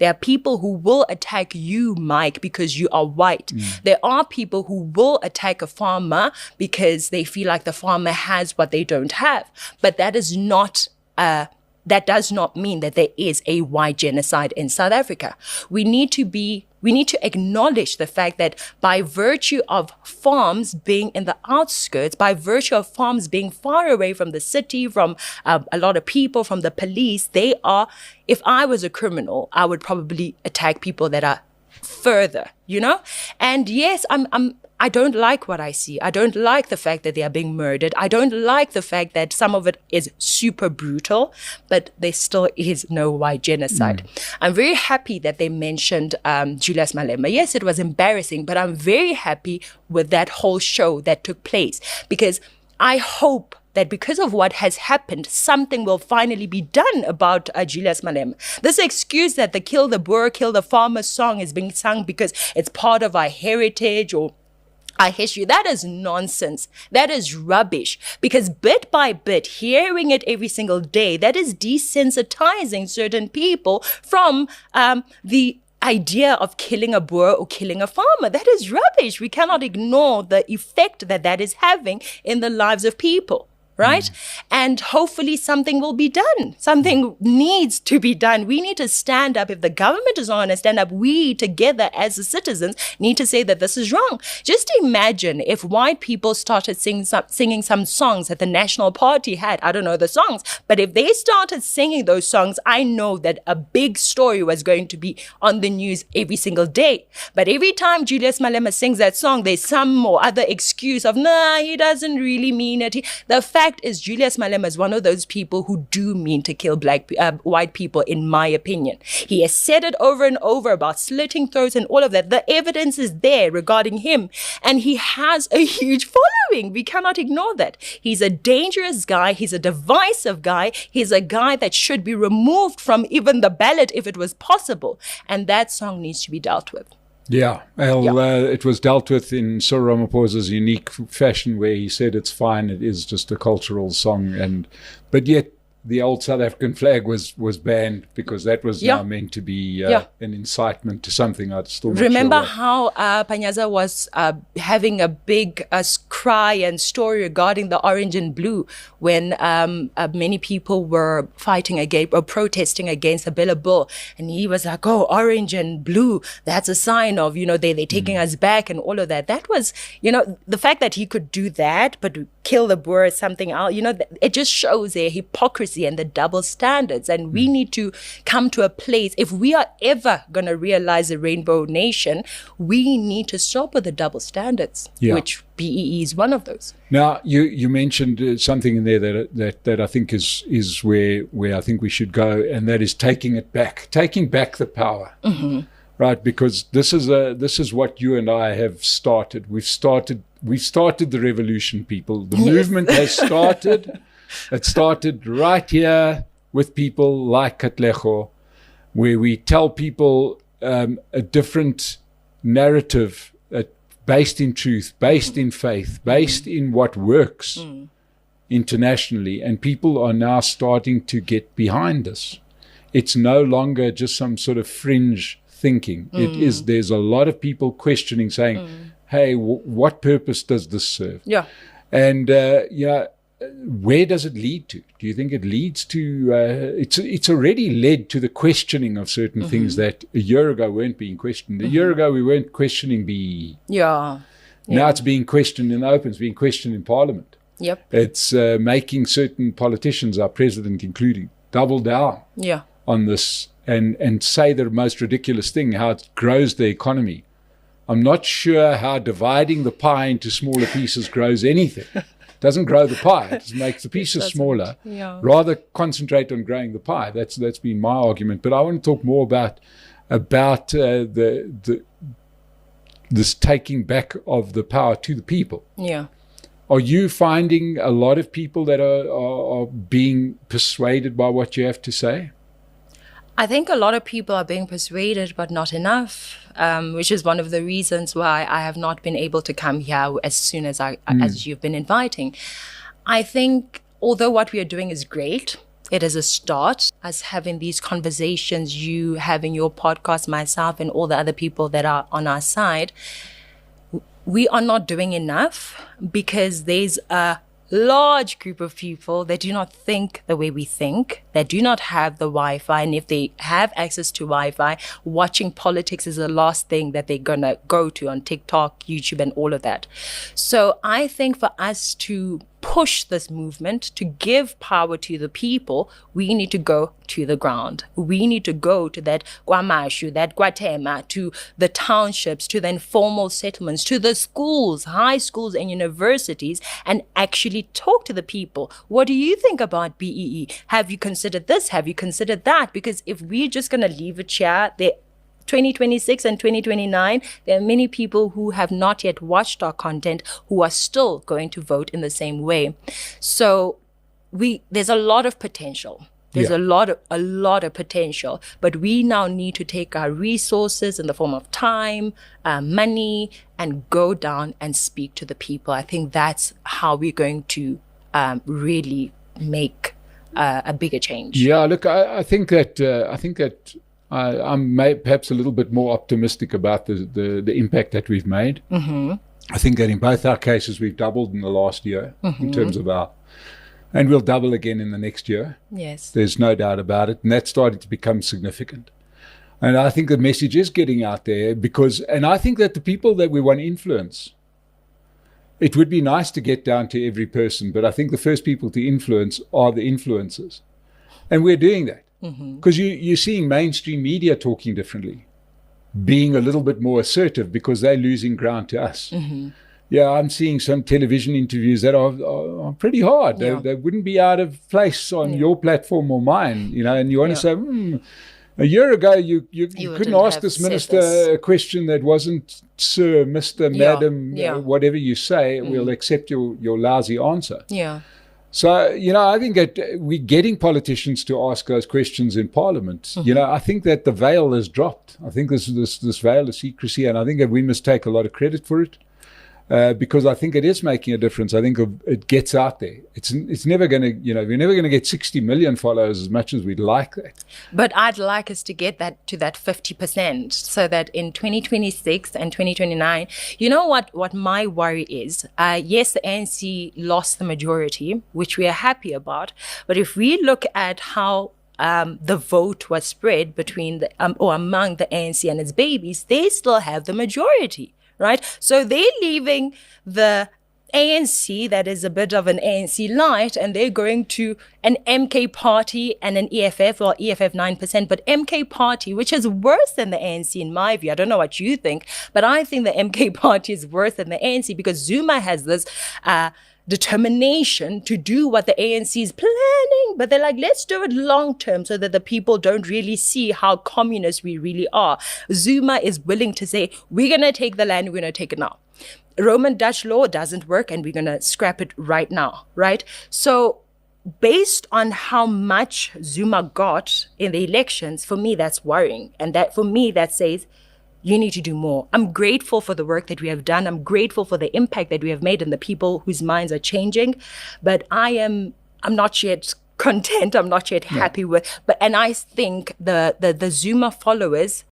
There are people who will attack you, Mike, because you are white. There are people who will attack a farmer because they feel like the farmer has what they don't have. But that is not that does not mean that there is a white genocide in South Africa. We need to acknowledge the fact that by virtue of farms being in the outskirts, by virtue of farms being far away from the city, from a lot of people, from the police, they are, if I was a criminal, I would probably attack people that are further, And yes, I don't like what I see. I don't like the fact that they are being murdered. I don't like the fact that some of it is super brutal, but there still is no white genocide. I'm very happy that they mentioned Julius Malema. Yes, it was embarrassing, but I'm very happy with that whole show that took place, because I hope that because of what has happened, something will finally be done about Julius Malema. This excuse that the Kill the Boer, Kill the Farmer song is being sung because it's part of our heritage or our history, that is nonsense. That is rubbish. Because bit by bit, hearing it every single day, that is desensitizing certain people from the idea of killing a Boer or killing a farmer. That is rubbish. We cannot ignore the effect that is having in the lives of people. Right? And hopefully something will be done. Something needs to be done. We need to stand up. If the government is not going to stand up, we together as the citizens need to say that this is wrong. Just imagine if white people started singing some songs that the National Party had. I don't know the songs, but if they started singing those songs, I know that a big story was going to be on the news every single day. But every time Julius Malema sings that song, there's some more other excuse of, he doesn't really mean it. The fact is, Julius Malema is one of those people who do mean to kill white people, in my opinion. He has said it over and over about slitting throats and all of that. The evidence is there regarding him, and he has a huge following. We cannot ignore that. He's a dangerous guy. He's a divisive guy. He's a guy that should be removed from even the ballot if it was possible. And that song needs to be dealt with. Yeah, it was dealt with in Cyril Ramaphosa's unique fashion, where he said it's fine, it is just a cultural song, but yet the old South African flag was banned because that was now meant to be an incitement to something. I'd still not remember sure how Panyaza was having a big cry and story regarding the orange and blue when many people were fighting against or protesting against the Bella Bull, and he was like, "Oh, orange and blue, that's a sign of they're taking us back," and all of that. That was the fact that he could do that, but kill the Boer is something else. It just shows their hypocrisy and the double standards. And we need to come to a place, if we are ever going to realize a rainbow nation, we need to stop with the double standards, which BEE is one of those. Now, you mentioned something in there that I think is where I think we should go, and that is taking back the power. Right, because this is what you and I have started. We've started the revolution, people. The movement has started. It started right here with people like Katlego, where we tell people a different narrative based in truth, based in faith, based in what works internationally. And people are now starting to get behind us. It's no longer just some sort of fringe thinking. There's a lot of people questioning, saying, hey, what purpose does this serve? Yeah. And, where does it lead to? Do you think it leads to, it's already led to the questioning of certain things that a year ago weren't being questioned. A year ago we weren't questioning BEE. Yeah. Now it's being questioned in the open, it's being questioned in Parliament. Yep. It's making certain politicians, our president including, double down on this and say the most ridiculous thing, how it grows the economy. I'm not sure how dividing the pie into smaller pieces grows anything. Doesn't grow the pie. It just makes the pieces smaller. Yeah. Rather concentrate on growing the pie. That's been my argument. But I want to talk more about this taking back of the power to the people. Yeah. Are you finding a lot of people that are being persuaded by what you have to say? I think a lot of people are being persuaded, but not enough, which is one of the reasons why I have not been able to come here as soon as as you've been inviting. I think although what we are doing is great, It is a start. Us having these conversations, you having your podcast, myself, and all the other people that are on our side, we are not doing enough because there's a large group of people that do not think the way we think, that do not have the Wi-Fi. And if they have access to Wi-Fi, watching politics is the last thing that they're going to go to on TikTok, YouTube, and all of that. So I think for us to push this movement, to give power to the people, we need to go to the ground. We need to go to that Kwamashu, that Guatema, to the townships, to the informal settlements, to the schools, high schools and universities, and actually talk to the people. What do you think about BEE? Have you considered this? Have you considered that? Because if we're just going to leave it here, 2026 and 2029, there are many people who have not yet watched our content who are still going to vote in the same way. So there's a lot of potential. There's a lot of potential, but we now need to take our resources in the form of time, money, and go down and speak to the people. I think that's how we're going to really make a bigger change. Yeah, look, I think that I'm perhaps a little bit more optimistic about the impact that we've made. Mm-hmm. I think that in both our cases, we've doubled in the last year in terms of and we'll double again in the next year. Yes. There's no doubt about it. And that's starting to become significant. And I think the message is getting out there and I think that the people that we want to influence, it would be nice to get down to every person, but I think the first people to influence are the influencers. And we're doing that. Because you're seeing mainstream media talking differently, being a little bit more assertive because they're losing ground to us. Mm-hmm. Yeah, I'm seeing some television interviews that are pretty hard. Yeah. They wouldn't be out of place on your platform or mine, and you want to say, a year ago you couldn't ask this minister a question that wasn't sir, Mr., madam, whatever you say, we'll accept your lousy answer. Yeah. So, I think that we're getting politicians to ask those questions in Parliament. Mm-hmm. I think that the veil has dropped. I think this veil of secrecy, and I think that we must take a lot of credit for it because I think it is making a difference. I think it gets out there. It's never going to, we're never going to get 60 million followers as much as we'd like that. But I'd like us to get that to that 50% so that in 2026 and 2029, what my worry is, yes, the ANC lost the majority, which we are happy about. But if we look at how the vote was spread between or among the ANC and its babies, they still have the majority. Right? So they're leaving the ANC, that is a bit of an ANC light, and they're going to an MK party and an EFF, or EFF 9%, but MK party, which is worse than the ANC in my view. I don't know what you think, but I think the MK party is worse than the ANC because Zuma has this determination to do what the ANC is planning, but they're like, let's do it long term so that the people don't really see how communist we really are. Zuma is willing to say, we're going to take the land, we're going to take it now. Roman Dutch law doesn't work and we're going to scrap it right now, right? So based on how much Zuma got in the elections, for me, that's worrying. And that for me, that says, you need to do more. I'm grateful for the work that we have done. I'm grateful for the impact that we have made on the people whose minds are changing. But I'm not yet content. I'm not yet happy with. And I think the Zuma followers